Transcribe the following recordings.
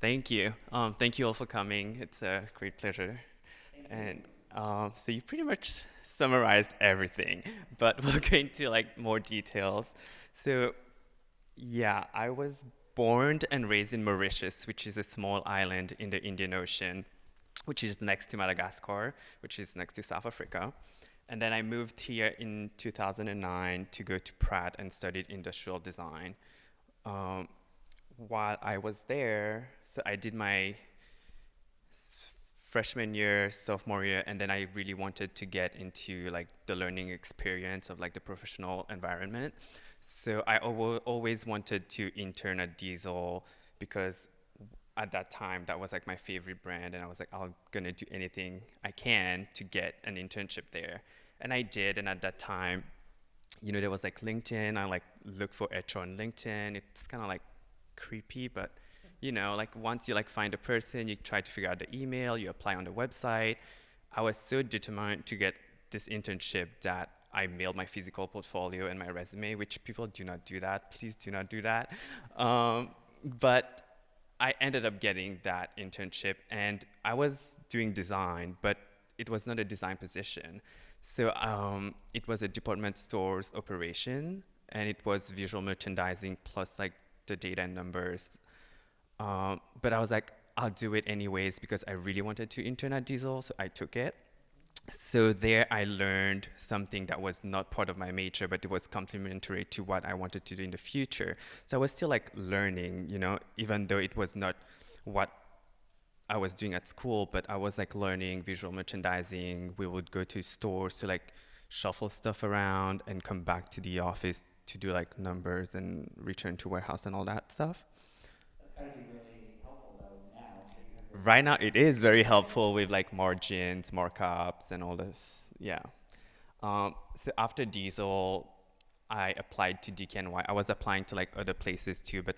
Thank you. Thank you all for coming. It's a great pleasure. And so you pretty much summarized everything, but we'll go into like more details. So yeah, I was born and raised in Mauritius, which is a small island in the Indian Ocean, which is next to Madagascar, which is next to South Africa. And then I moved here in 2009 to go to Pratt and studied industrial design. Um, while I was there, so I did my freshman year, sophomore year, and then I really wanted to get into like the learning experience of like the professional environment. So I always wanted to intern at Diesel because at that time that was like my favorite brand, and I was like, I'm gonna do anything I can to get an internship there, and I did. And at that time, there was like LinkedIn. I like looked for HR on LinkedIn. It's kind of like creepy, but like once you like find a person, you try to figure out the email, you apply on the website. I was so determined to get this internship that I mailed my physical portfolio and my resume, which people do not do that. Please do not do that. But I ended up getting that internship, and I was doing design, but it was not a design position. So it was a department stores operation, and it was visual merchandising plus like the data and numbers. But I was like, I'll do it anyways because I really wanted to intern at Diesel, so I took it. So there I learned something that was not part of my major, but it was complementary to what I wanted to do in the future. So I was still like learning, even though it was not what I was doing at school, but I was like learning visual merchandising. We would go to stores to like shuffle stuff around and come back to the office to do like numbers and return to warehouse and all that stuff. Right now, it is very helpful with like margins, markups, and all this. Yeah. So after Diesel, I applied to DKNY. I was applying to like other places too, but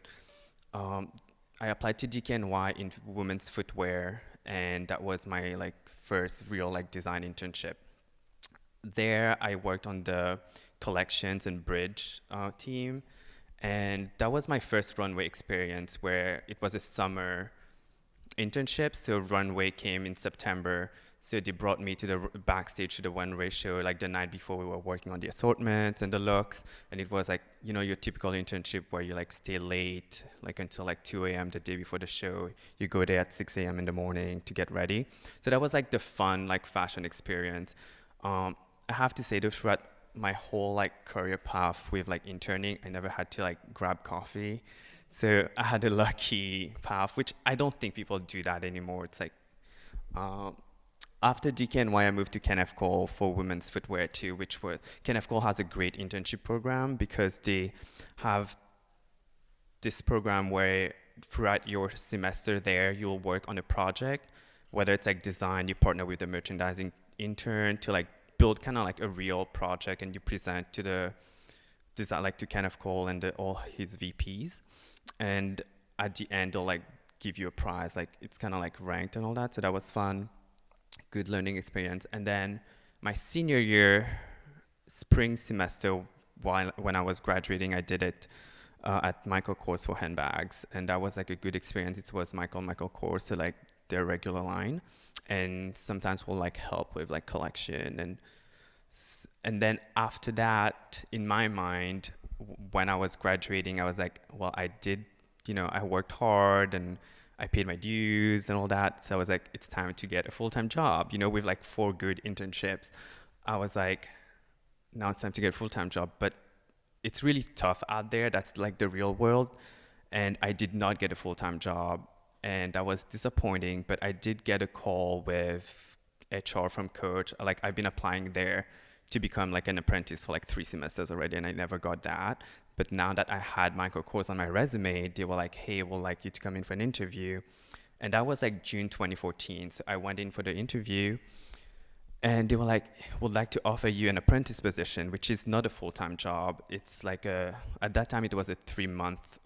um, I applied to DKNY in women's footwear, and that was my like first real like design internship. There, I worked on the collections and bridge team, and that was my first runway experience where it was a summer internship. So runway came in September. So they brought me to the backstage to the runway show like the night before. We were working on the assortments and the looks, and it was like your typical internship where you like stay late like until like 2 a.m. the day before the show. You go there at 6 a.m. in the morning to get ready. So that was like the fun like fashion experience. I have to say though, throughout my whole like career path with like interning, I never had to like grab coffee. So I had a lucky path, which I don't think people do that anymore. It's like um, after DKNY, I moved to Kenneth for women's footwear too, which was Kenneth has a great internship program because they have this program where throughout your semester there, you'll work on a project, whether it's like design, you partner with the merchandising intern to like build kind of like a real project, and you present to the design like to Kenneth Cole and all his VPs, and at the end they'll like give you a prize, like it's kind of like ranked and all that. So that was fun, good learning experience. And then my senior year, spring semester, while when I was graduating, I did it at Michael Kors for handbags, and that was like a good experience. It was Michael Kors, so like their regular line, and sometimes we'll like help with like collection. And then after that, in my mind, when I was graduating, I was like, well, I did, I worked hard and I paid my dues and all that. So I was like, it's time to get a full-time job, with like 4 good internships. I was like, now it's time to get a full-time job. But it's really tough out there. That's like the real world. And I did not get a full-time job. And that was disappointing. But I did get a call with HR from Coach. Like I've been applying there to become like an apprentice for like 3 semesters already, and I never got that. But now that I had Michael Kors on my resume, they were like, hey, we'd like you to come in for an interview. And that was like June 2014. So I went in for the interview, and they were like, would like to offer you an apprentice position, which is not a full-time job. It's like at that time it was a 3-month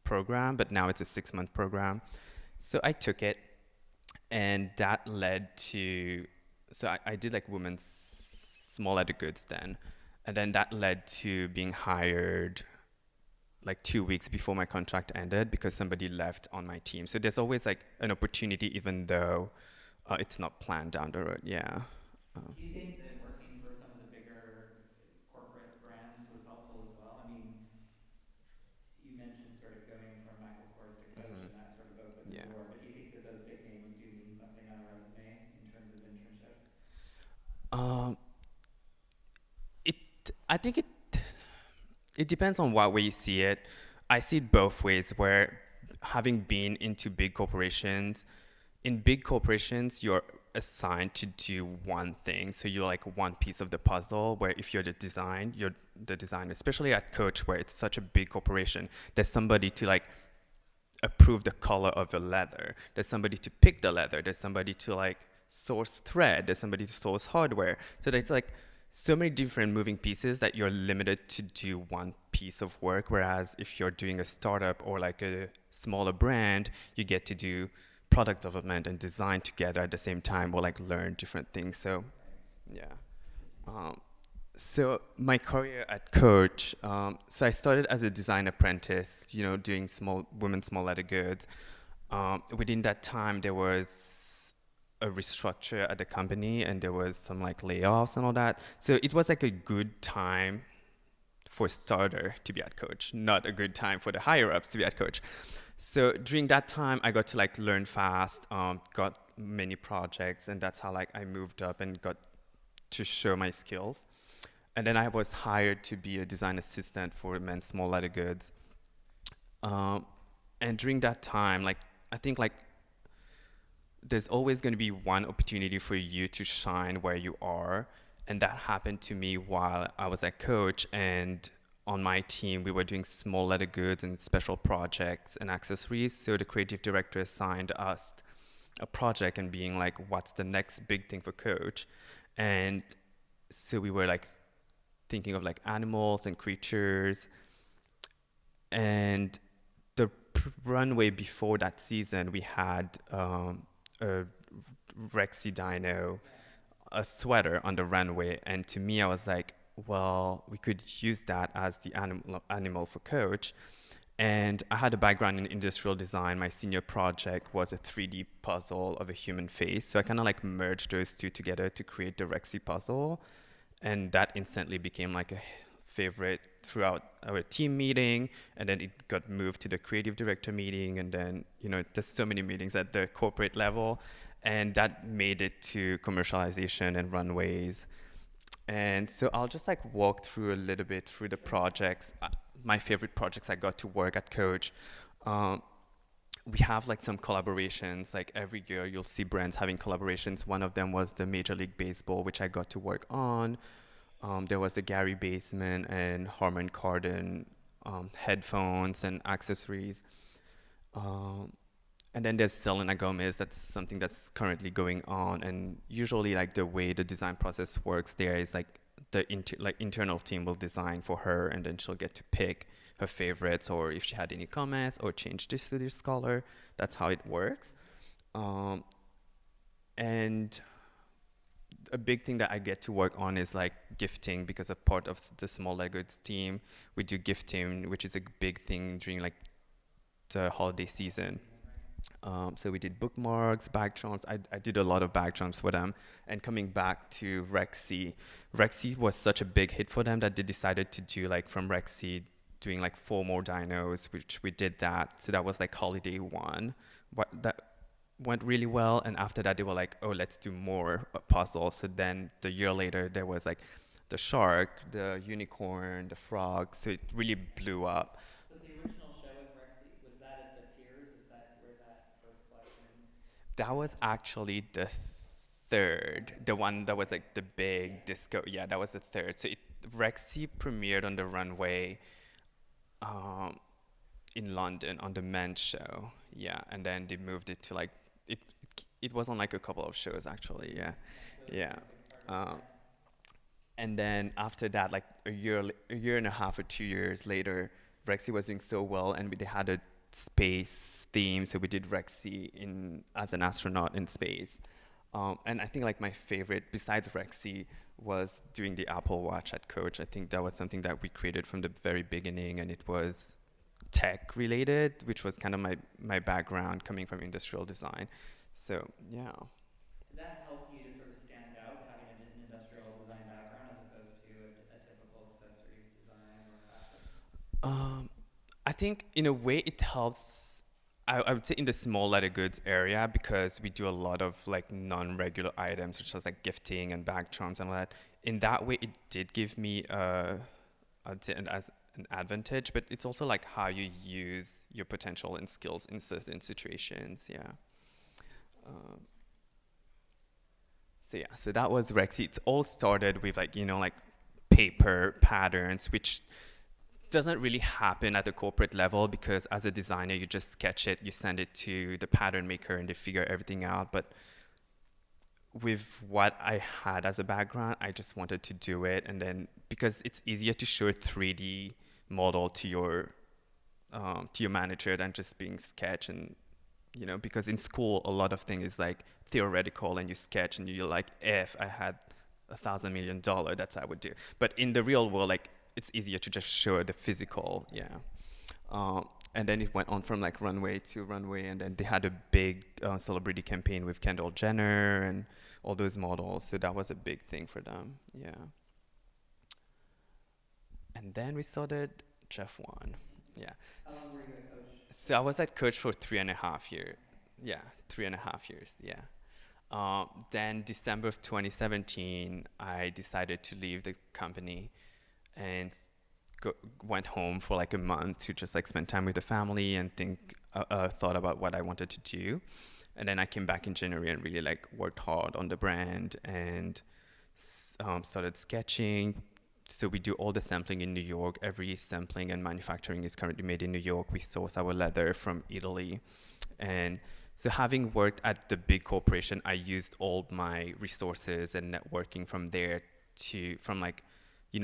program, but now it's a 6-month program. So I took it, and that led to, so I did like women's small leather goods then. And then that led to being hired like 2 weeks before my contract ended because somebody left on my team. So there's always like an opportunity, even though it's not planned down the road. Yeah. Do you think that working for some of the bigger corporate brands was helpful as well? I mean, you mentioned sort of going from Michael Kors to Coach, Mhm. and that sort of opened the Yeah. door. But do you think that those big names do mean something on a resume in terms of internships? Um, it. I think it depends on what way you see it. I see it both ways. Where having been into big corporations, in big corporations, you're assigned to do one thing. So you're like one piece of the puzzle. Where if you're the designer. Especially at Coach, where it's such a big corporation, there's somebody to like approve the color of the leather. There's somebody to pick the leather. There's somebody to like source thread. There's somebody to source hardware. So there's like so many different moving pieces that you're limited to do one piece of work. Whereas if you're doing a startup or like a smaller brand, you get to do product development and design together at the same time or like learn different things. So Right. yeah. Interesting. Um, so my career at Coach, so I started as a design apprentice, doing women's small leather goods. Within that time, there was a restructure at the company, and there was some like layoffs and all that. So it was like a good time for starter to be at Coach, not a good time for the higher ups to be at Coach. So during that time, I got to like learn fast, got many projects, and that's how like I moved up and got to show my skills. And then I was hired to be a design assistant for men's small leather goods. Um, and during that time, like I think like there's always going to be one opportunity for you to shine where you are, and that happened to me while I was at Coach. And on my team, we were doing small leather goods and special projects and accessories. So the creative director assigned us a project and being like, "What's the next big thing for Coach?" And so we were like thinking of like animals and creatures. And the runway before that season, we had a Rexy Dino, Yeah. a sweater on the runway. And to me, I was like, well, we could use that as the animal for Coach. And I had a background in industrial design. My senior project was a 3D puzzle of a human face. So I kind of like merged those two together to create the Rexy puzzle. And that instantly became like a favorite throughout our team meeting. And then it got moved to the creative director meeting. And then, there's so many meetings at the corporate level. And that made it to commercialization and runways. And so I'll just like walk through a little bit through the Sure. projects, my favorite projects I got to work at Coach. Um, we have like some collaborations. Like every year, you'll see brands having collaborations. One of them was the Major League Baseball, which I got to work on. There was the Gary Baseman and Harman Kardon headphones and accessories. Um, and then there's Selena Gomez. That's something that's currently going on. And usually, like the way the design process works there is like the internal team will design for her, and then she'll get to pick her favorites, or if she had any comments, or change this to this color. That's how it works. Um, and a big thing that I get to work on is like gifting, because a part of the small Legos team, we do gifting, which is a big thing during like the holiday season. Season, right? So we did bookmarks, bag charms. I did a lot of bag charms for them. And coming back to Rexy was such a big hit for them that they decided to do like from Rexy doing like 4 more dinos, which we did that. So that was like holiday one. That went really well. And after that, they were like, oh, let's do more puzzles. So then the year later, there was like the shark, the unicorn, the frog. So it really blew up. Was the original show with Rexy, was that at the Piers? Is that where that first collection That was happened? actually the third, Okay. the one that was like the Yeah. big disco. Yeah, that was the third. So Rexy premiered on the runway um, in London on the men's show. Yeah, and then they moved it to like it. It was on like a couple of shows actually. Yeah, Yeah. So it was yeah. kind of a big part of the Um, brand. and then after that, like a year and a half or 2 years later, Rexy was doing so well, and they had a space theme, so we did Rexy in as an astronaut in space. And I think like my favorite, besides Rexy, was doing the Apple Watch at Coach. I think that was something that we created from the very beginning, and it was tech related, which was kind of my background coming from industrial design. So yeah. Did that help you sort of stand out, having an industrial design background as opposed to a typical accessories design or fashion? Um, I think in a way it helps. I would say in the small leather goods area because we do a lot of like non-regular items such as like gifting and bag charms and all that. In that way, it did give me I'd say as an advantage, but it's also like how you use your potential and skills in certain situations. Yeah. Um, so yeah, so that was Rexy. It all started with like like paper patterns, which doesn't really happen at the corporate level because as a designer you just sketch it, you send it to the pattern maker and they figure everything out. But with what I had as a background, I just wanted to do it, and then because it's easier to show a 3D model to your manager than just being sketch. And because in school a lot of things is like theoretical and you sketch and you're like, if I had $1,000 million, that's what I would do. But in the real world, like it's easier to just show the physical. Yeah. And then it went on from like runway to runway, and then they had a big celebrity campaign with Kendall Jenner and all those models, so that was a big thing for them. Yeah. And then we started Jeff One. Yeah. How long were you at Coach? So I was at Coach for 3.5 years. Okay. Yeah, 3.5 years. Yeah. Then December of 2017, I decided to leave the company and went home for like a month to just like spend time with the family and thought about what I wanted to do. And then I came back in January and really like worked hard on the brand and started sketching. So we do all the sampling in New York. Every sampling and manufacturing is currently made in New York. We source our leather from Italy. And so having worked at the big corporation, I used all my resources and networking from there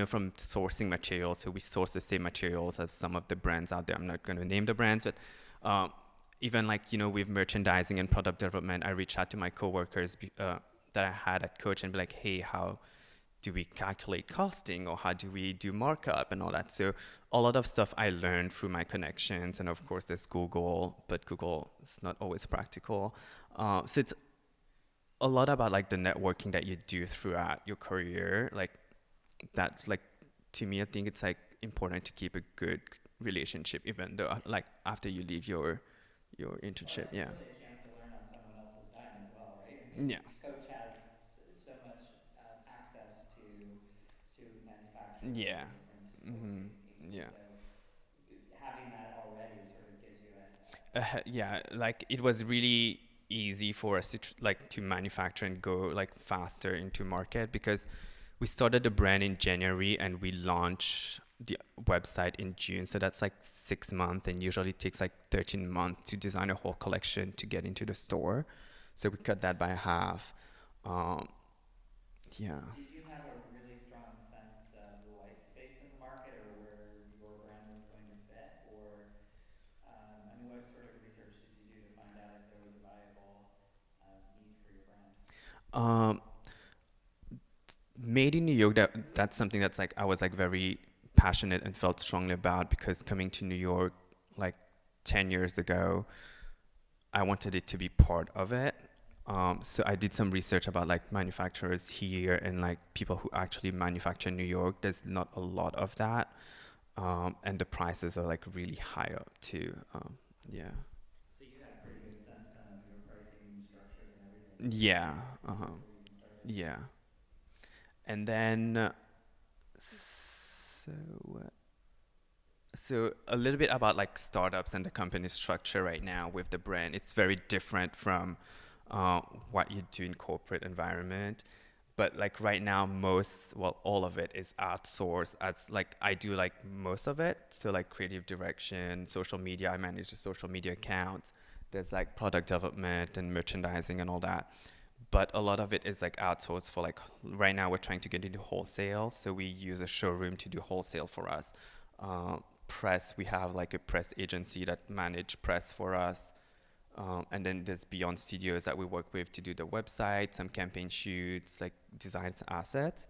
from sourcing materials. So we source the same materials as some of the brands out there. I'm not going to name the brands, but even like, with merchandising and product development, I reached out to my coworkers that I had at Coach and be like, hey, how do we calculate costing, or how do we do markup and all that? So a lot of stuff I learned through my connections, and of course there's Google, but Google is not always practical. So it's a lot about like the networking that you do throughout your career, like that. Like to me, I think it's like important to keep a good relationship, even though like after you leave your internship. Well, Yeah. it's really a chance to learn on someone else's dime as well, right? I mean, Yeah. Coach has so much access to manufacturers Yeah. and different Mhm. sourcing people. Yeah. So having that already sort of gives you Yeah, like it was really easy for us to to manufacture and go like faster into market because we started the brand in January and we launched the website in June. So that's like 6 months, and usually it takes like 13 months to design a whole collection to get into the store. So we cut that by half. Um, yeah. Did you have a really strong sense of the white space in the market or where your brand was going to fit? Or, I mean, what sort of research did you do to find out if there was a viable need for your brand? Um, Made in New York, that's something that's like I was like very passionate and felt strongly about because coming to New York like 10 years ago, I wanted it to be part of it. So I did some research about like manufacturers here and like people who actually manufacture in New York. There's not a lot of that. And the prices are like really high up too. Yeah. So you had a pretty good sense then of your pricing structures and everything Yeah. Uh-huh. before you even started. Yeah. And then, so, uh, so a little bit about like startups and the company structure right now with the brand. It's very different from what you do in corporate environment. But like right now, all of it is outsourced. As like I do like most of it. So like creative direction, social media. I manage the social media accounts. There's like product development and merchandising and all that. But a lot of it is like outsourced for like right now we're trying to get into wholesale. So we use a showroom to do wholesale for us. Press, we have like a press agency that manage press for us. And then there's Beyond Studios that we work with to do the website, some campaign shoots, like designs, assets.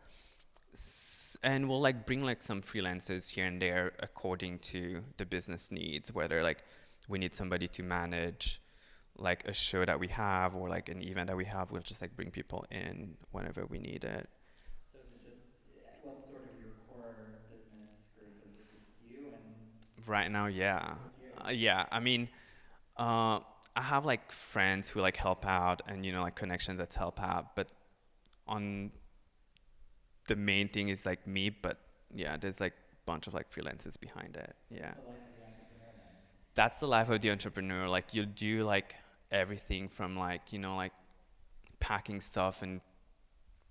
and we'll like bring like some freelancers here and there according to the business needs, whether like we need somebody to manage like a show that we have or like an event that we have, we'll just like bring people in whenever we need it. So is it just, what's sort of your core business group? Is it just you and Right now, yeah. just you? Yeah, I mean, uh, I have like friends who like help out and like connections that help out, but on the main thing is like me, but yeah, there's like a bunch of like freelancers behind it. So Yeah. what's the life of the entrepreneur then? That's the life of the entrepreneur. Like you'll do like everything from like, like packing stuff and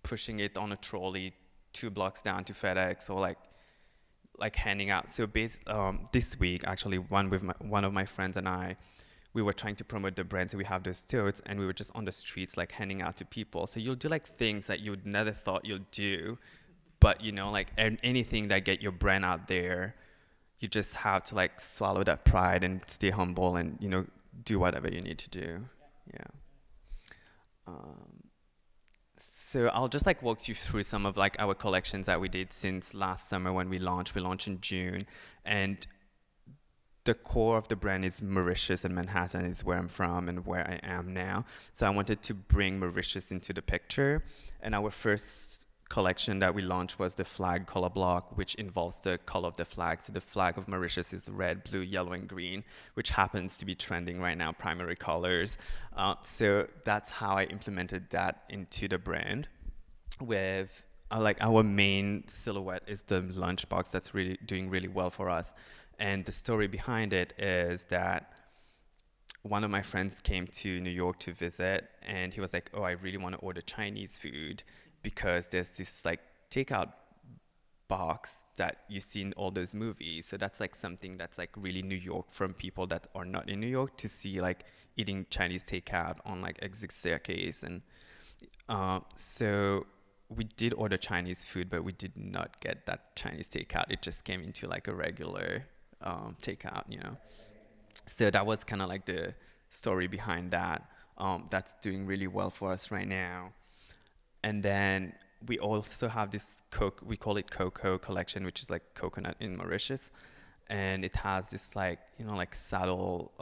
pushing it on a trolley 2 blocks down to FedEx or like handing out. So this week actually one of my friends and I, we were trying to promote the brand. So we have those totes and we were just on the streets like handing out to people. So you'll do like things that you would never thought you'll do, but like anything that get your brand out there, you just have to like swallow that pride and stay humble and do whatever you need to do. Yeah. Um, so I'll just like walk you through some of like our collections that we did since last summer when we launched. We launched in June, and the core of the brand is Mauritius, and Manhattan is where I'm from and where I am now. So I wanted to bring Mauritius into the picture. And our first collection that we launched was the flag color block, which involves the color of the flag. So the flag of Mauritius is red, blue, yellow, and green, which happens to be trending right now, primary colors. So that's how I implemented that into the brand. With like our main silhouette is the lunchbox that's really doing really well for us. And the story behind it is that one of my friends came to New York to visit, and he was like, "Oh, I really want to order Chinese food because there's this like takeout box that you see in all those movies." So that's like something that's like really New York from people that are not in New York to see like eating Chinese takeout on like exit staircase. And so we did order Chinese food, but we did not get that Chinese takeout. It just came into like a regular takeout. So that was kind of like the story behind that. That's doing really well for us right now. And then we also have this we call it Cocoa collection, which is like coconut in Mauritius. And it has this like, like saddle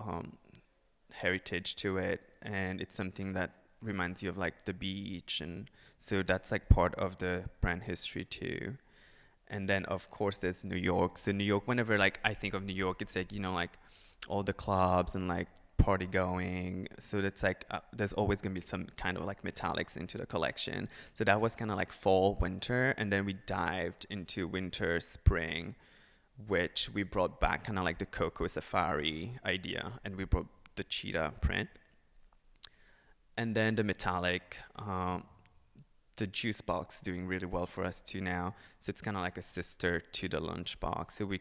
heritage to it. And it's something that reminds you of like the beach. And so that's like part of the brand history too. And then of course there's New York. So New York, whenever like I think of New York, it's like, like all the clubs and like party going. So that's like there's always gonna be some kind of like metallics into the collection. So that was kind of like fall, winter, and then we dived into winter, spring, which we brought back kind of like the Cocoa Safari idea, and we brought the cheetah print. And then the metallic, the juice box doing really well for us too now. So it's kind of like a sister to the lunch box. So we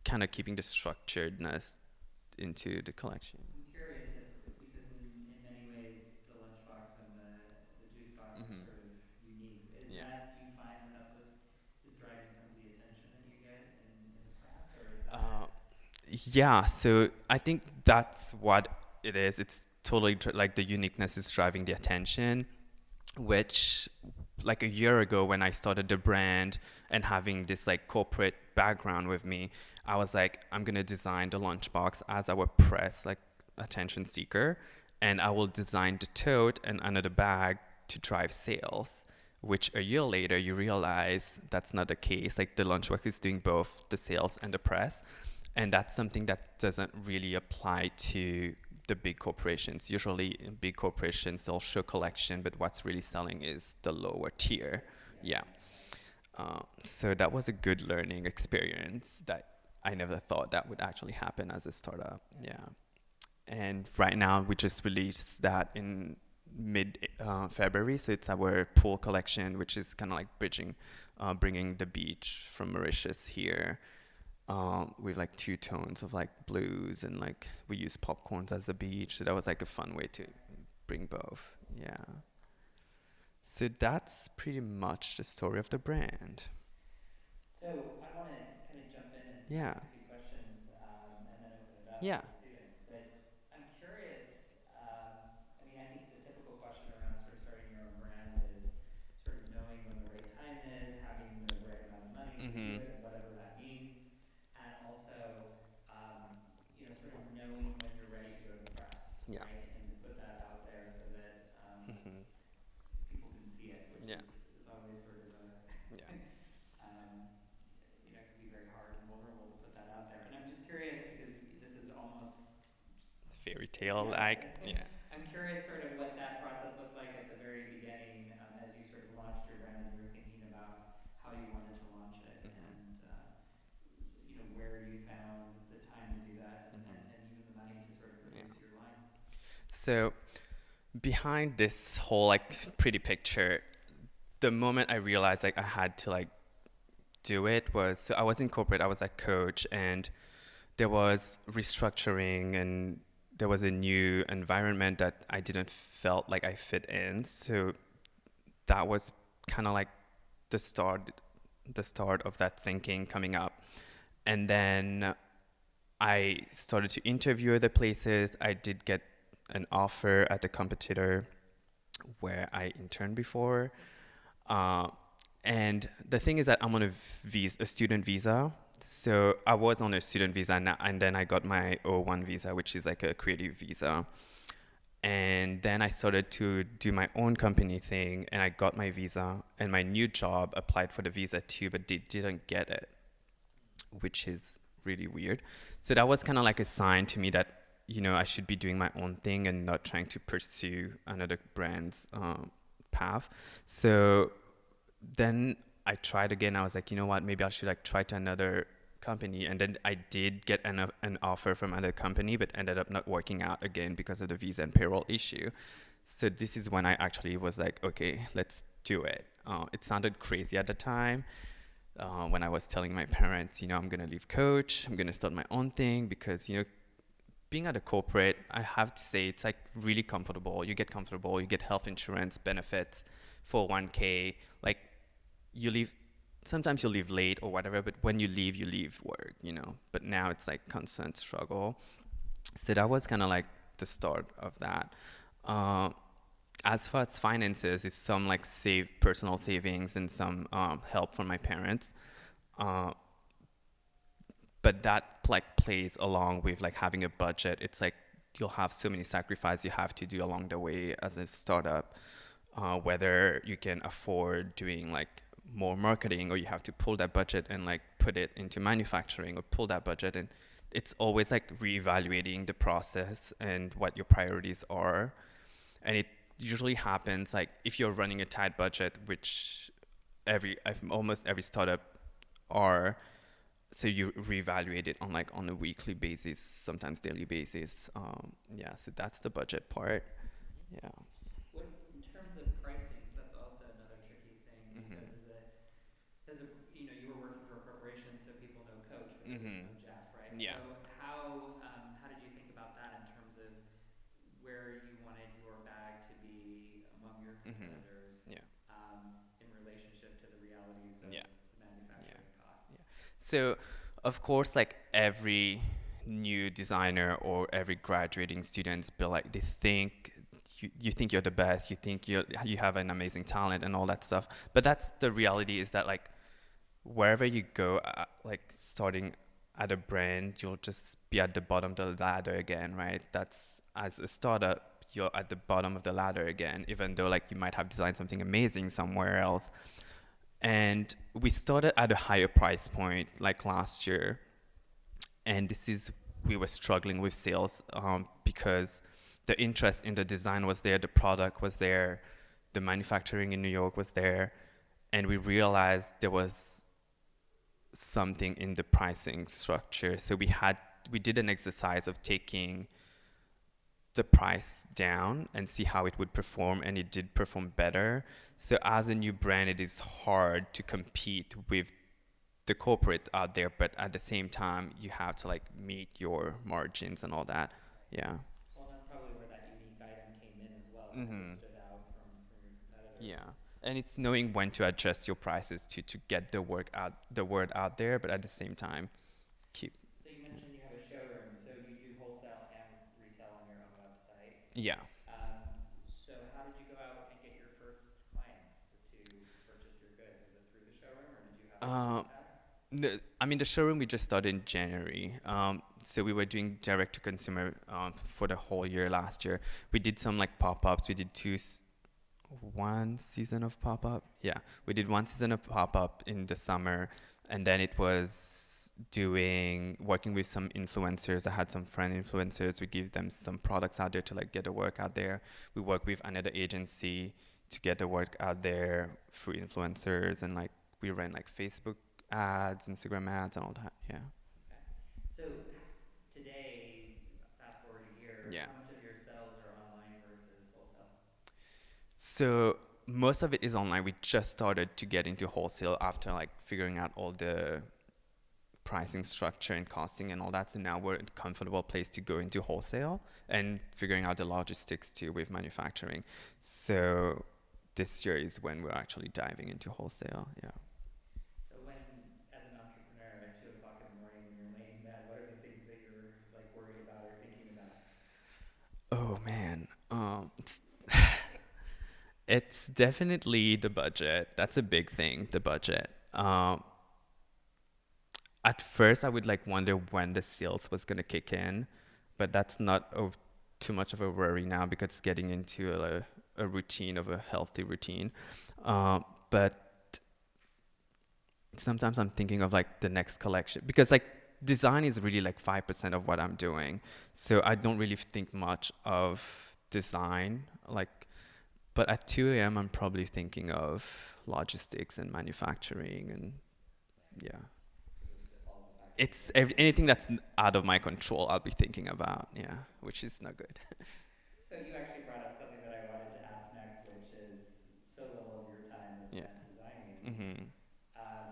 kind of keeping the structuredness into the collection. I'm curious if because in many ways the lunchbox and the juice box are Hmm. sort of unique. Is Yeah. that, do you find that that's what is driving some of the attention that you get in the press, or is that? Uh, yeah. So I think that's what it is. It's totally like the uniqueness is driving the attention, which like a year ago when I started the brand and having this like corporate background with me, I was like, I'm gonna design the lunchbox as our press like attention seeker, and I will design the tote and under the bag to drive sales. Which a year later you realize that's not the case. Like the lunchbox is doing both the sales and the press, and that's something that doesn't really apply to the big corporations. Usually in big corporations they'll show collection, but what's really selling is the lower tier. Yeah. So that was a good learning experience that I never thought that would actually happen as a startup. Yeah. And right now we just released that in mid February. So it's our pool collection, which is kind of like bringing the beach from Mauritius here. With like two tones of like blues, and like we use popcorns as a beach. So that was like a fun way to bring both. Yeah. So that's pretty much the story of the brand. So I want to kind of jump in and Yeah. ask a few questions, and then open it up Yeah. to the students. But I'm curious. I mean, I think the typical question around sort of starting your own brand is sort of knowing when the right time is, having the right amount of money fairy tale Yeah. like. Yeah. I'm curious sort of what that process looked like at the very beginning, as you sort of launched your brand and you were thinking about how you wanted to launch it, and where you found the time to do that, and even the money to sort of Yeah. produce your line. So behind this whole like pretty picture, the moment I realized like I had to like do it was, so I was in corporate, I was a coach, and there was restructuring and there was a new environment that I didn't felt like I fit in. So that was kind of like the start of that thinking coming up. And then I started to interview other places. I did get an offer at a competitor where I interned before. Uh, and the thing is that I'm on a student visa. So I was on a student visa, and then I got my O1 visa, which is like a creative visa. And then I started to do my own company thing, and I got my visa. And my new job applied for the visa too, but they didn't get it, which is really weird. So that was kind of like a sign to me that I should be doing my own thing and not trying to pursue another brand's path. So then I tried again. I was like, you know what? Maybe I should like try to another company. And then I did get an offer from another company, but ended up not working out again because of the visa and payroll issue. So this is when I actually was like, okay, let's do it. It sounded crazy at the time. When I was telling my parents, I'm going to leave coach, I'm going to start my own thing because, being at a corporate, I have to say it's like really comfortable. You get comfortable, you get health insurance benefits, 401k, like you leave, sometimes you leave late or whatever, but when you leave work, but now it's like constant struggle. So that was kind of like the start of that. As far as finances, it's some like personal savings and some help from my parents. But that like plays along with like having a budget. It's like you'll have so many sacrifices you have to do along the way as a startup, whether you can afford doing like more marketing or you have to pull that budget and like put it into manufacturing or pull that budget, and it's always like reevaluating the process and what your priorities are. And it usually happens like if you're running a tight budget, which almost every startup are, so you reevaluate it on a weekly basis, sometimes daily basis. Yeah, so that's the budget part. Yeah. What in terms of pricing? 'Cause that's also another tricky thing because you were working for a corporation, so people know Coach, but people know Jeff, right? Yeah. So how did you think about that in terms of where you wanted your bag to be among your competitors, Yeah. in relationship to the realities of Yeah. the manufacturing costs? Yeah. So, of course, like every new designer or every graduating students, they think you think you're the best, you think you have an amazing talent and all that stuff. But that's the reality, is that like wherever you go, like starting at a brand, you'll just be at the bottom of the ladder again, right? That's, as a startup, you're at the bottom of the ladder again, even though like you might have designed something amazing somewhere else. And we started at a higher price point like last year, and we were struggling with sales because the interest in the design was there, the product was there, the manufacturing in New York was there, and we realized there was something in the pricing structure. So we did an exercise of taking the price down and see how it would perform, and it did perform better. So as a new brand, it is hard to compete with the corporate out there, but at the same time you have to like meet your margins and all that. Yeah. Well, that's probably where that unique item came in as well. It really stood out from your competitors. Yeah. And it's knowing when to adjust your prices to get the word out there, but at the same time keep. So you mentioned you have a showroom, so you do wholesale and retail on your own website. Yeah. So how did you go out and get your first clients to purchase your goods? Was it through the showroom, or did you have contacts? The showroom we just started in January. So we were doing direct to consumer for the whole year last year. We did some like pop-ups. We did one season of pop-up. Yeah, we did one season of pop-up in the summer, and then it was doing working with some influencers. I had some friend influencers. We give them some products out there to like get the work out there. We work with another agency to get the work out there through influencers, and like we ran like Facebook ads, Instagram ads, and all that. Yeah. Okay. So today, fast forward a year, Yeah. how much of your sales are online versus wholesale? So most of it is online. We just started to get into wholesale after like figuring out all the pricing structure and costing and all that. So now we're in a comfortable place to go into wholesale and figuring out the logistics too with manufacturing. So this year is when we're actually diving into wholesale. Yeah. So when, as an entrepreneur at 2 o'clock in the morning when you're laying in bed, what are the things that you're like worried about or thinking about? Oh man. It's definitely the budget. That's a big thing, the budget. At first, I would like wonder when the sales was gonna kick in, but that's not too much of a worry now because it's getting into a routine of a healthy routine. But sometimes I'm thinking of like the next collection because like design is really like 5% of what I'm doing, so I don't really think much of design. Like, but at 2 a.m. I'm probably thinking of logistics and manufacturing and yeah. Because of all the factors It's that go into anything it. that's out of my control, I'll be thinking about, yeah, which is not good. So you actually brought up something that I wanted to ask next, which is so little of your time is Yeah. spent designing, Mhm.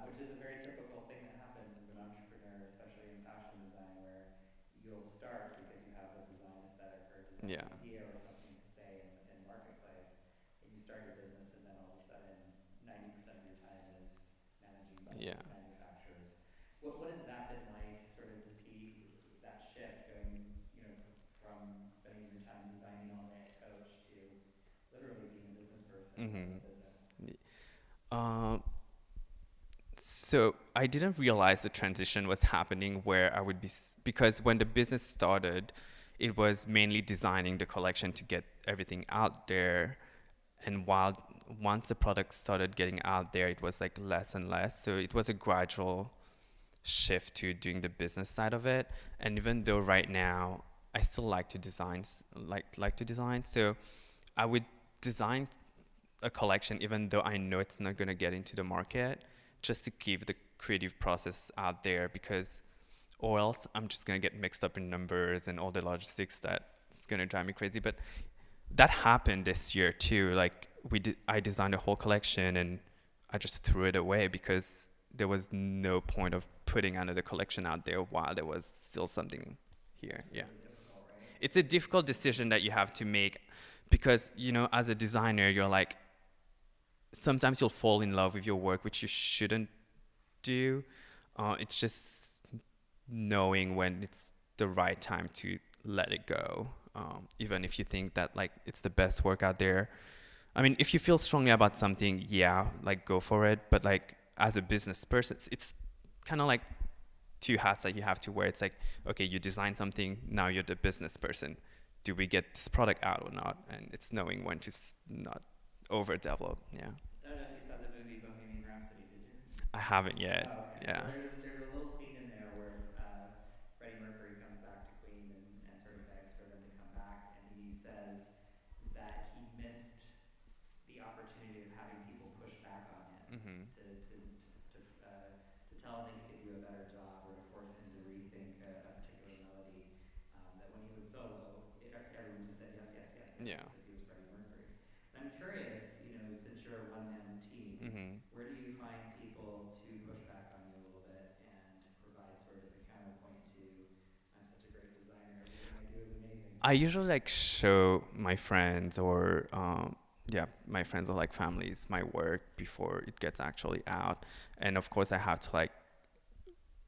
which is a very typical thing that happens as an entrepreneur, especially in fashion design, where you'll start because you have a design aesthetic or a design Yeah. idea or something to say in the marketplace, and you start your business, and then all of a sudden, 90% of your time is managing Yeah. budgets, manufacturers. What has that been like, sort of to see that shift going, from spending your time designing all day at Coach to literally being a business person and running a Mhm. business? Um. So I didn't realize the transition was happening where I would be because when the business started, it was mainly designing the collection to get everything out there, and while once the product started getting out there, it was like less and less. So it was a gradual shift to doing the business side of it. And even though right now I still like to design, like to design, so I would design a collection even though I know it's not gonna get into the market, just to keep the creative process out there because, or else I'm just gonna get mixed up in numbers and all the logistics that's gonna drive me crazy. But that happened this year too. Like I designed a whole collection and I just threw it away because there was no point of putting another collection out there while there was still something here. It's Yeah, really difficult, right? it's a difficult decision that you have to make because as a designer, you're like sometimes you'll fall in love with your work, which you shouldn't do. It's just knowing when it's the right time to let it go. Even if you think that like it's the best work out there. I mean, if you feel strongly about something, yeah, like go for it. But like as a business person, it's kind of like two hats that you have to wear. It's like, okay, you design something, now you're the business person. Do we get this product out or not? And it's knowing when to not overdevelop. Yeah, I don't know if you saw the movie Bohemian Rhapsody, did you? I haven't yet. Oh, okay. Yeah. Well, there's a little scene in there where Freddie Mercury comes back to Queen and sort of begs for them to come back, and he says that he missed the opportunity of having people push back on him Mhm. to tell him that he could do a better job or to force him to rethink a particular melody. That when he was solo, everyone just said yes, yes, yes, yes, Yeah. because he was Freddie Mercury. And I'm curious, since you're a one-man team, Mhm. where do you find people to push back on you a little bit and provide sort of the counterpoint to, I'm such a great designer, everything I do is amazing? I usually like show my friends or yeah, my friends or like families my work before it gets actually out. And of course I have to like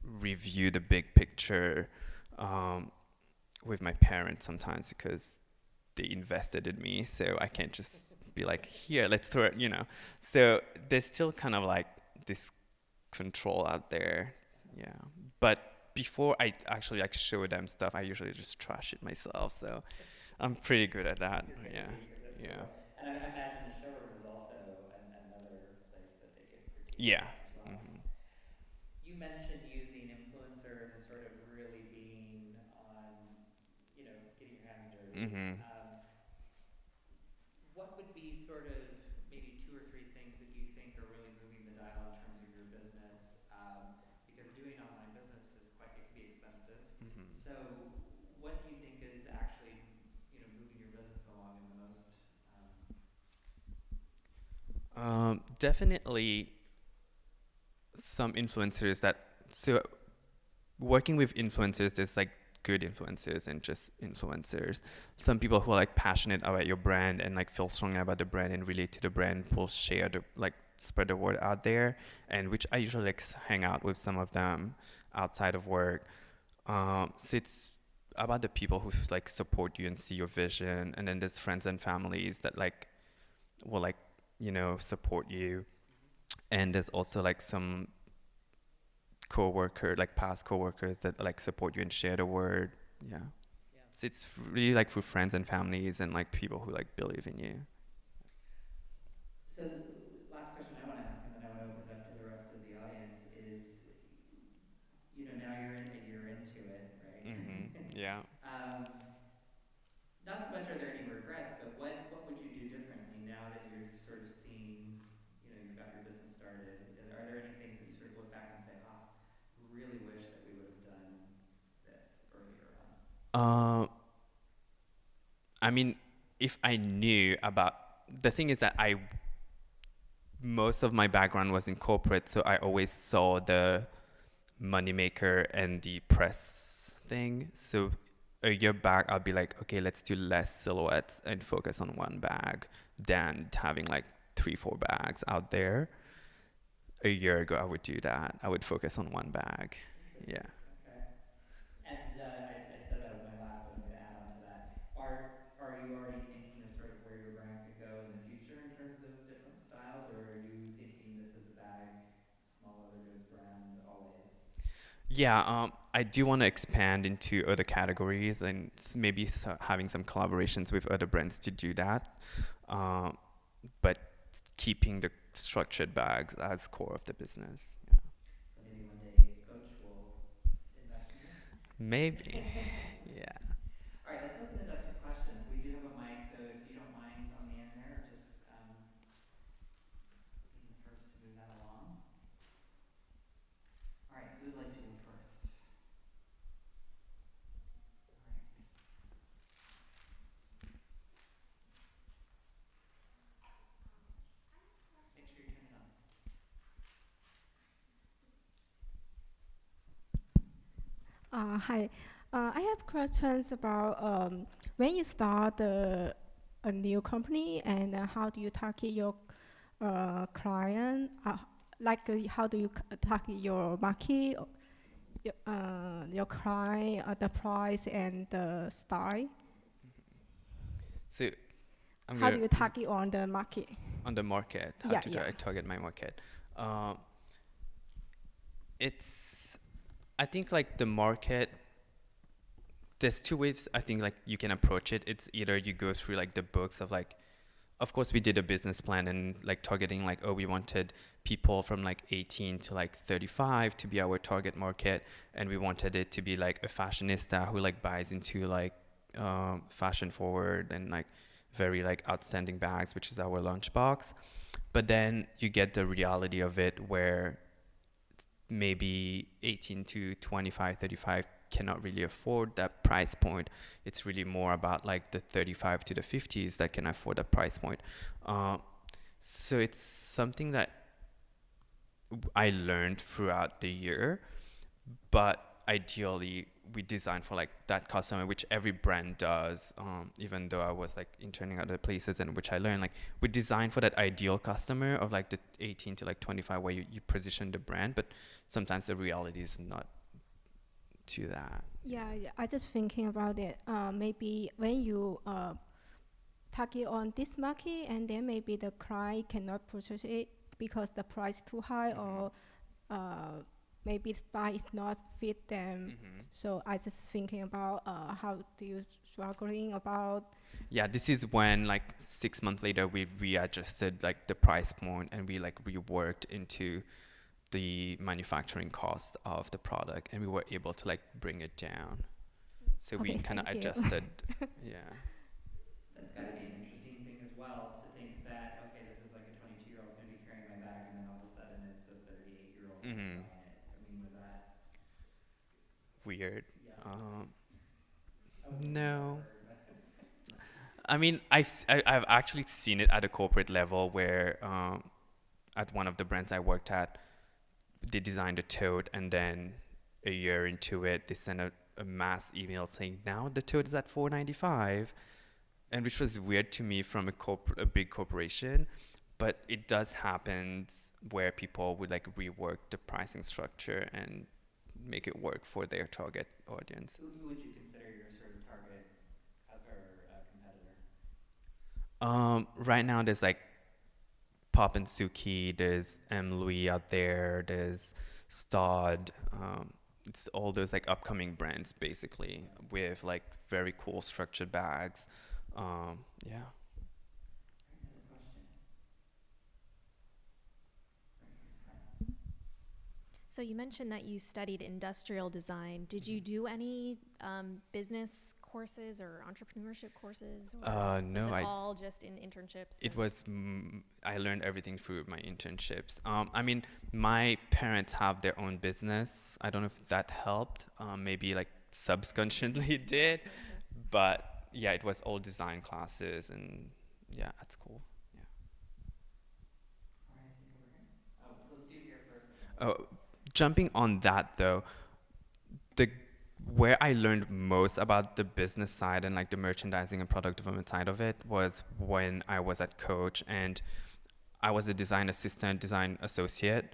review the big picture um, with my parents sometimes because they invested in me, so I can't just be like, here, let's throw it. So there's still kind of like this control out there, yeah. But before I actually like show them stuff, I usually just trash it myself. So I'm pretty good at that. You're pretty, Yeah, that's pretty yeah, well. And I imagine the showroom is also another place that they give critique yeah. as well. Hmm. You mentioned using influencers Mm-hmm. What would be sort of maybe two or three things that you think are really moving the dial in terms of your business? Because doing online business is quite, it can be expensive. So what do you think is actually, moving your business along in the most, Definitely some influencers that, so working with influencers, there's like good influencers and just influencers. Some people who are like passionate about your brand and like feel strongly about the brand and relate to the brand will share the, like, spread the word out there, and which I usually like hang out with some of them outside of work. So it's about the people who like support you and see your vision, and then there's friends and families that like will like, support you. And there's also like some coworker, like past coworkers that like support you and share the word. Yeah. yeah. So it's really like for friends and families and like people who like believe in you. So the last question I want to ask, and then I want to open it up to the rest of the audience, is, now you're in a year into it, right? Yeah. Not so much are there any regrets, but what would you do differently now that you're sort of seeing, you've got your business started? Are there any things that you sort of look back and say, really wish that we would have done this earlier on? I mean, if I knew about, the thing is that most of my background was in corporate, so I always saw the moneymaker and the press thing. So a year back, I'll be like, okay, let's do less silhouettes and focus on one bag than having like 3, 4 bags out there. A year ago, I would do that. I would focus on one bag. Interesting. Yeah. Okay. And I said that was my last, but I'm going to add on to that. Are you already thinking of sort of where your brand could go in the future in terms of different styles, or are you thinking this is a bag, small leather goods brand always? Yeah, I do want to expand into other categories and maybe having some collaborations with other brands to do that. But keeping the structured bags as core of the business. Yeah. So maybe one day Coach will invest in you? Maybe. Yeah. All right, let's open it up to questions. We do have a mic, so if you don't mind on the end there, just being the first to move that along. All right, who would like to go first? All right. Make sure you turn it on. Hi. I have questions about when you start a new company and how do you target your client? How do you target your market, your client, the price and the style? So How do you target on the market? on the market, how Yeah, to yeah. target my market. It's, I think like the market, there's two ways I think like you can approach it. It's either you go through like the books of like, of course we did a business plan and like targeting like, oh, we wanted people from like 18 to like 35 to be our target market, and we wanted it to be like a fashionista who like buys into like fashion forward and like very like outstanding bags, which is our lunchbox. But then you get the reality of it where maybe 18 to 25, 35 cannot really afford that price point. It's really more about like the 35 to the 50s that can afford that price point. So it's something that I learned throughout the year, but ideally we design for like that customer, which every brand does. Even though I was like interning at other places, and which I learned, like we design for that ideal customer of like the 18 to like 25 where you position the brand, but sometimes the reality is not to that. Yeah, I just thinking about it. Maybe when you target on this market, and then maybe the client cannot purchase it because the price too high, or maybe style is not fit them. So I just thinking about how do you struggling about. Yeah, this is when like 6 months later we readjusted like the price point, and we like reworked into the manufacturing cost of the product, and we were able to like bring it down. So we Okay, kind of thank you. adjusted. Yeah. That's got to be an interesting thing as well to think that, okay, this is like a 22-year-old's going to be carrying my bag, and then all of a sudden it's a 38-year-old who's Hmm. buying it. I mean, was that, Weird. yeah, Um, I was looking for that no. word, but I mean, I've actually seen it at a corporate level where at one of the brands I worked at, they designed a tote, and then a year into it, they sent a mass email saying now the tote is at 495, and which was weird to me from a big corporation. But it does happen where people would like rework the pricing structure and make it work for their target audience. who would you consider your sort of target or competitor? Right now there's like Pop and Suki, there's M. Louis out there, there's Stod. It's all those like upcoming brands basically with like very cool structured bags. Yeah. Another question. So you mentioned that you studied industrial design. Did you do any business courses or entrepreneurship courses? Or No, was it I all just in internships? it was I learned everything through my internships. I mean, my parents have their own business. I don't know if that helped. Maybe like subconsciously it did, but yeah, it was all design classes, and yeah, at school. Yeah. All right, I think we're going to, oh, let's do here first. And then Oh, jumping on that though, the where I learned most about the business side and like the merchandising and product development side of it was when I was at Coach, and I was a design assistant, design associate,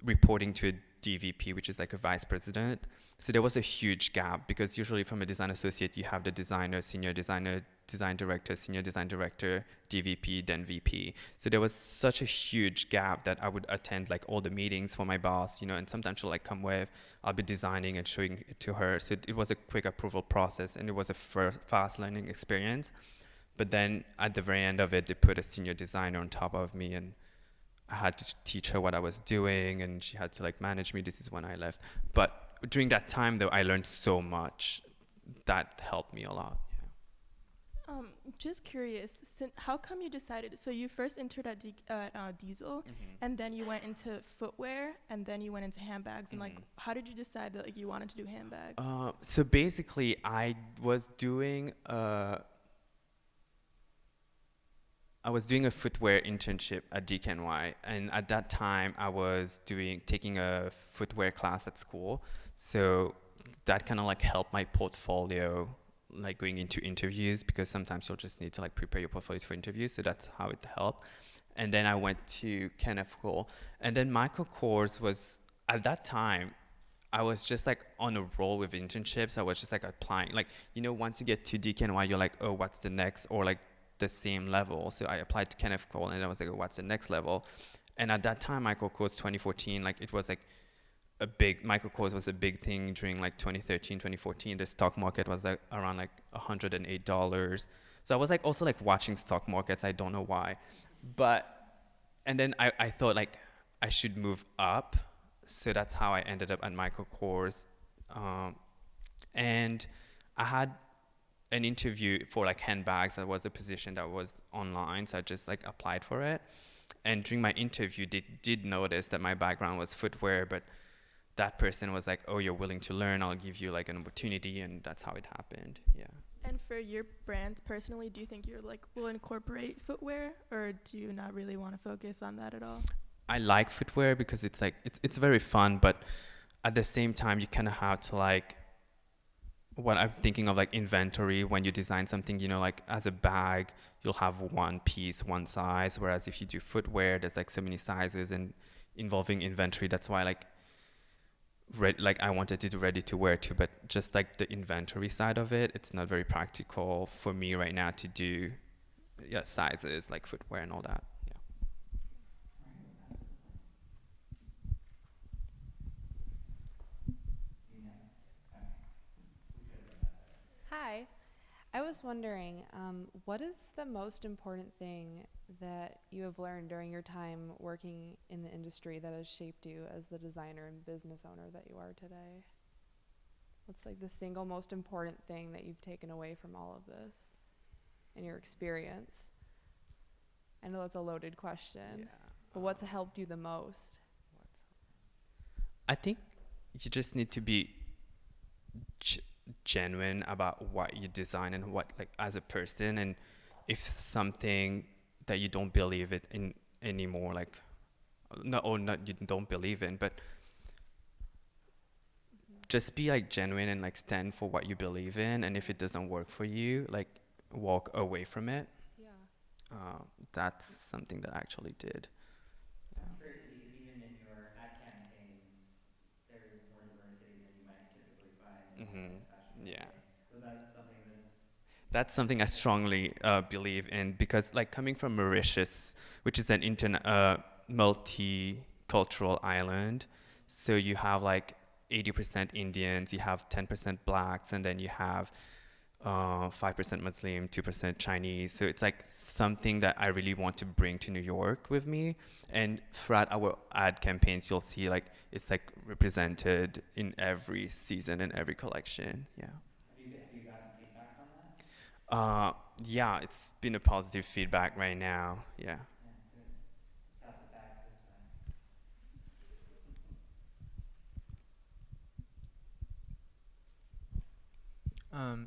reporting to a DVP, which is like a vice president. So there was a huge gap because usually from a design associate, you have the designer, design director, senior design director, DVP, then VP. So there was such a huge gap that I would attend like all the meetings for my boss, and sometimes she'll like come with, I'll be designing and showing it to her. So it was a quick approval process, and it was a fast learning experience. But then at the very end of it, they put a senior designer on top of me, and I had to teach her what I was doing, and she had to like manage me. This is when I left. But during that time, though, I learned so much that helped me a lot. Just curious, how come you decided? So you first entered at Diesel, Yeah. and then you went into footwear, and then you went into handbags. And like, Mhm. how did you decide that like you wanted to do handbags? So basically, I was doing a footwear internship at DKNY, and at that time I was taking a footwear class at school. So that kind of like helped my portfolio, like going into interviews, because sometimes you'll just need to like prepare your portfolio for interviews. So that's how it helped. And then I went to Kenneth, and then Michael Kors was at that time. I was just like on a roll with internships. I was just like applying. Like, once you get to DKNY, you're like, oh, what's the next? Or like the same level. So I applied to Kenneth, and I was like, oh, what's the next level? And at that time, Michael Kors 2014, like it was like Michael Kors was a big thing during like 2013, 2014. The stock market was like around like $108. So I was like also like watching stock markets. I don't know why. And then I thought like I should move up. So that's how I ended up at Michael Kors. And I had an interview for like handbags. That was a position that was online. So I just like applied for it. And during my interview, they did notice that my background was footwear, but that person was like, oh, you're willing to learn. I'll give you like an opportunity. And that's how it happened. Yeah. And for your brand personally, do you think you're like will incorporate footwear, or do you not really want to focus on that at all? I like footwear because it's like it's very fun, but at the same time you kind of have to like what I'm thinking of like inventory when you design something, like as a bag, you'll have one piece, one size, whereas if you do footwear, there's like so many sizes and involving inventory. That's why like I wanted to do ready to wear too, but just like the inventory side of it, it's not very practical for me right now to do sizes like footwear and all that. Yeah. Hi. I was wondering, what is the most important thing that you have learned during your time working in the industry that has shaped you as the designer and business owner that you are today? What's like the single most important thing that you've taken away from all of this in your experience? I know that's a loaded question, but what's helped you the most? I think you just need to be genuine about what you design and what, like, as a person, and if something that you don't believe it in anymore, like, not you don't believe in, but just be like genuine and like stand for what you believe in, and if it doesn't work for you, like walk away from it. That's something that I actually did. I'm curious because even in your ad campaigns, there's more diversity than you might typically find in a fashion Yeah. campaign. Was that something That's something I strongly believe in, because like coming from Mauritius, which is an multicultural island, so you have like 80% Indians, you have 10% blacks, and then you have 5% Muslim, 2% Chinese. So it's like something that I really want to bring to New York with me. And throughout our ad campaigns, you'll see like it's like represented in every season and every collection. Yeah. Have you gotten feedback on that? Yeah, it's been a positive feedback right now. Yeah. Yeah, good. Pass it back this way.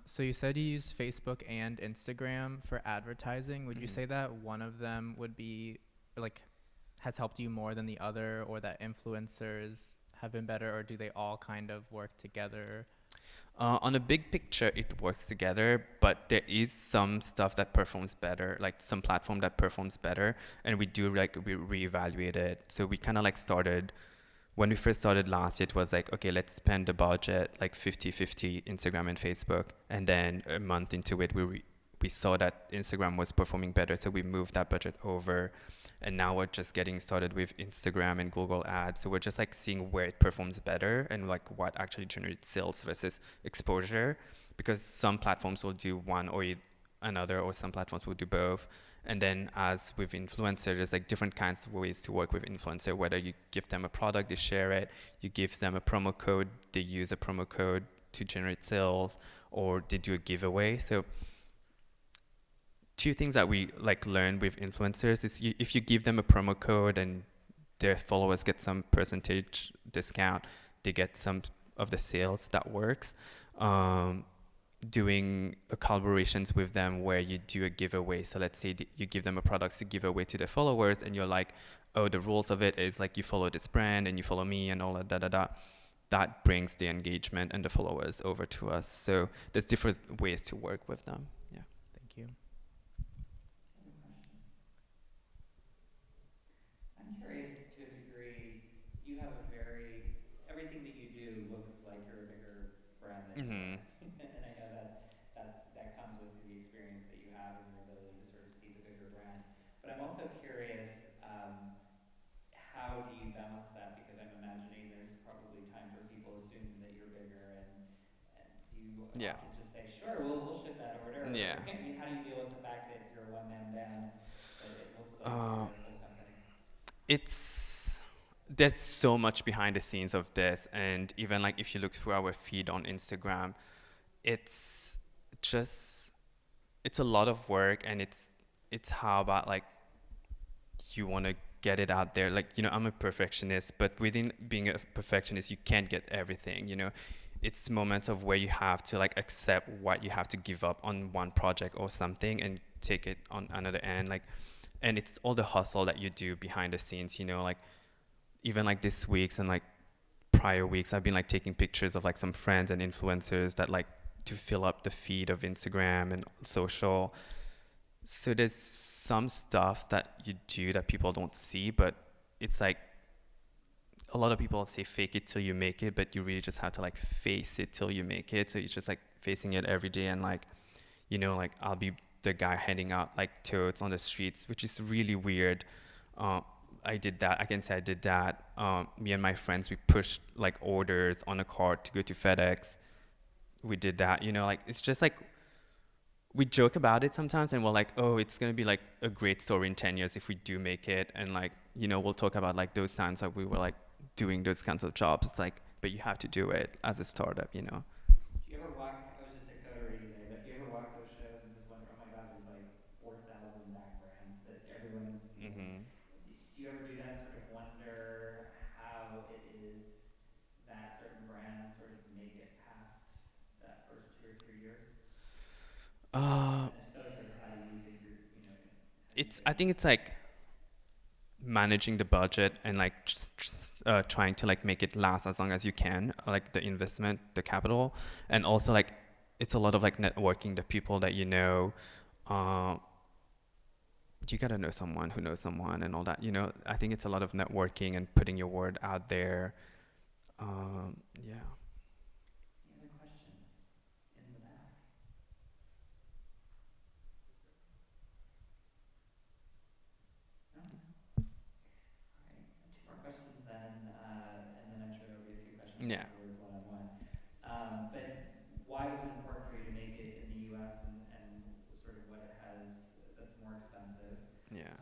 So you said you use Facebook and Instagram for advertising. Would you say that one of them would be like has helped you more than the other, or that influencers have been better, or do they all kind of work together? On a big picture, it works together, but there is some stuff that performs better, like some platform that performs better, and we do like reevaluate it. So we kind of like started, when we first started last year, it was like, okay, let's spend the budget like 50-50 Instagram and Facebook, and then a month into it, we saw that Instagram was performing better, so we moved that budget over, and now we're just getting started with Instagram and Google ads. So we're just like seeing where it performs better and like what actually generates sales versus exposure, because some platforms will do one or another, or some platforms will do both. And then as with influencers, there's like different kinds of ways to work with influencer, whether you give them a product, they share it, you give them a promo code, they use a promo code to generate sales, or they do a giveaway. So two things that we like learn with influencers is if you give them a promo code and their followers get some percentage discount, they get some of the sales, that works. Doing collaborations with them where you do a giveaway. So let's say you give them a product to give away to their followers, and you're like, oh, the rules of it is like you follow this brand and you follow me and all that, that brings the engagement and the followers over to us. So there's different ways to work with them. Yeah. Thank you. I'm curious, to a degree, you have everything that you do looks like you're a bigger brand than you are. And I know that comes with the experience that you have and your ability to sort of see the bigger brand. But I'm also curious, how do you balance that? Because I'm imagining there's probably times where people assume that you're bigger, and do you often just say, sure, we'll ship that order? Yeah. I mean, how do you deal with the fact that you're a one-man band, but it looks like you're a full company? There's so much behind the scenes of this, and even like if you look through our feed on Instagram, it's a lot of work, and it's how about like you want to get it out there. Like, you know, I'm a perfectionist, but within being a perfectionist, you can't get everything, you know. It's moments of where you have to like accept what you have to give up on one project or something and take it on another end, like, and it's all the hustle that you do behind the scenes, you know, like even like this week's and like prior weeks, I've been like taking pictures of like some friends and influencers that like to fill up the feed of Instagram and social. So there's some stuff that you do that people don't see, but it's like a lot of people say fake it till you make it, but you really just have to like face it till you make it. So it's just like facing it every day, and like, you know, like I'll be the guy handing out like totes on the streets, which is really weird. I did that. I can say I did that. Me and my friends, we pushed like orders on a cart to go to FedEx. We did that, you know, like it's just like we joke about it sometimes, and we're like, oh, it's gonna be like a great story in 10 years if we do make it, and like, you know, we'll talk about like those times that we were like doing those kinds of jobs. It's like, but you have to do it as a startup, you know. watch those shows and just wonder, oh my God, there's like 4,000 bag brands that everyone's, you know, Mm-hmm. do you ever do that and sort of wonder how it is that certain brands sort of make it past that first 2 or 3 years? Uh, And if so, sort of how do you figure, you know, how do you I think it's like managing the budget and like trying to like make it last as long as you can, like the investment, the capital, and also like it's a lot of like networking, the people that you know. Uh, you gotta know someone who knows someone and all that. You know, I think it's a lot of networking and putting your word out there. Yeah. Any other questions in the back? No? All right, two more questions then, and then I'm sure there'll be a few questions Yeah. afterwards one-on-one. But why was it important for you to make it in the U.S. and sort of what it has that's more expensive? Yeah.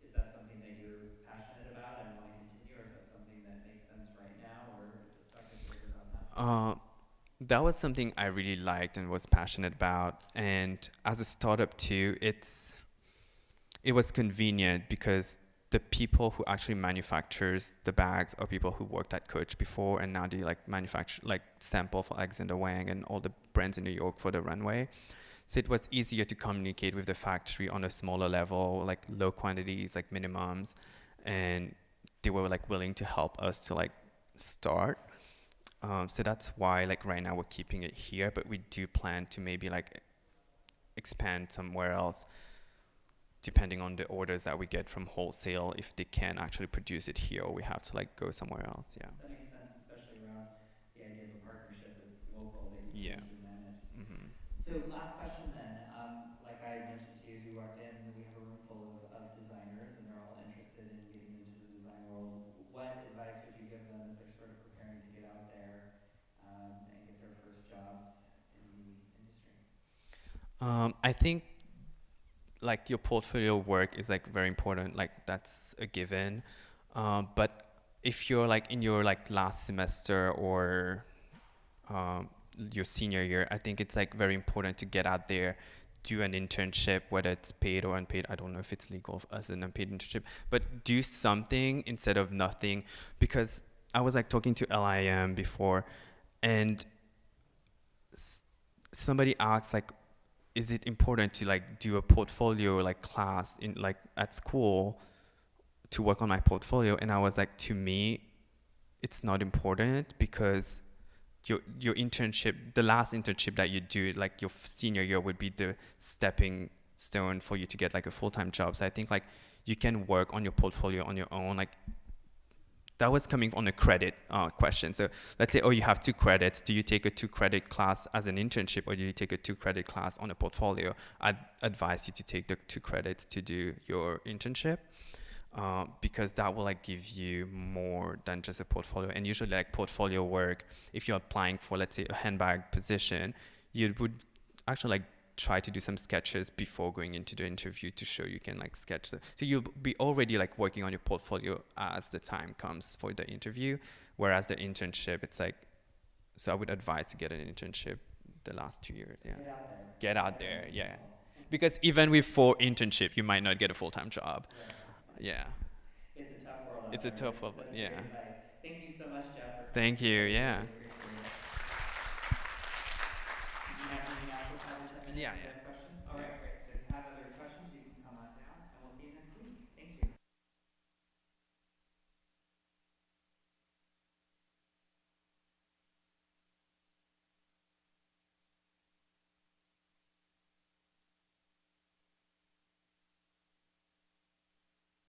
Is that something that you're passionate about and want to continue, or is that something that makes sense right now, or talk to us a little bit about that? That was something I really liked and was passionate about. And as a startup too, it was convenient because the people who actually manufactures the bags are people who worked at Coach before, and now they like manufacture like sample for Alexander Wang and all the brands in New York for the runway. So it was easier to communicate with the factory on a smaller level, like low quantities, like minimums, and they were like willing to help us to like start. So that's why like right now we're keeping it here, but we do plan to maybe like expand somewhere else, depending on the orders that we get from wholesale. If they can actually produce it here, or we have to like go somewhere else. Yeah. That makes sense, especially around the idea of a partnership that's local that you Yeah. can actually manage. Mm-hmm. So last question then, like I mentioned to you as we walked in, we have a room full of designers and they're all interested in getting into the design world. What advice would you give them as they're sort of preparing to get out there and get their first jobs in the industry? I think like your portfolio work is like very important. Like that's a given. But if you're like in your like last semester or your senior year, I think it's like very important to get out there, do an internship, whether it's paid or unpaid. I don't know if it's legal as an unpaid internship, but do something instead of nothing. Because I was like talking to LIM before, and somebody asked like, is it important to like do a portfolio like class in like at school to work on my portfolio? And I was like, to me, it's not important, because your internship, the last internship that you do, like your senior year, would be the stepping stone for you to get like a full-time job. So I think like you can work on your portfolio on your own. Like that was coming on a credit question. So let's say, oh, you have 2 credits. Do you take a 2-credit class as an internship, or do you take a 2-credit class on a portfolio? I'd advise you to take the 2 credits to do your internship. Because that will like give you more than just a portfolio. And usually like portfolio work, if you're applying for, let's say, a handbag position, you would actually like try to do some sketches before going into the interview to show you can like sketch. So you'll be already like working on your portfolio as the time comes for the interview. Whereas the internship, it's like, so I would advise to get an internship the last 2 years. Yeah. Get out there. Get out there. Yeah. Because even with 4 internship, you might not get a full-time job. Right. Yeah. It's a tough world out It's there. a tough That's world, great yeah. advice. Thank you so much, Jeff, for coming. Thank you, today. yeah. Really appreciate it. Do you have any now for 5 or 10 minutes Yeah, if you yeah. have questions? All right, Yeah. great.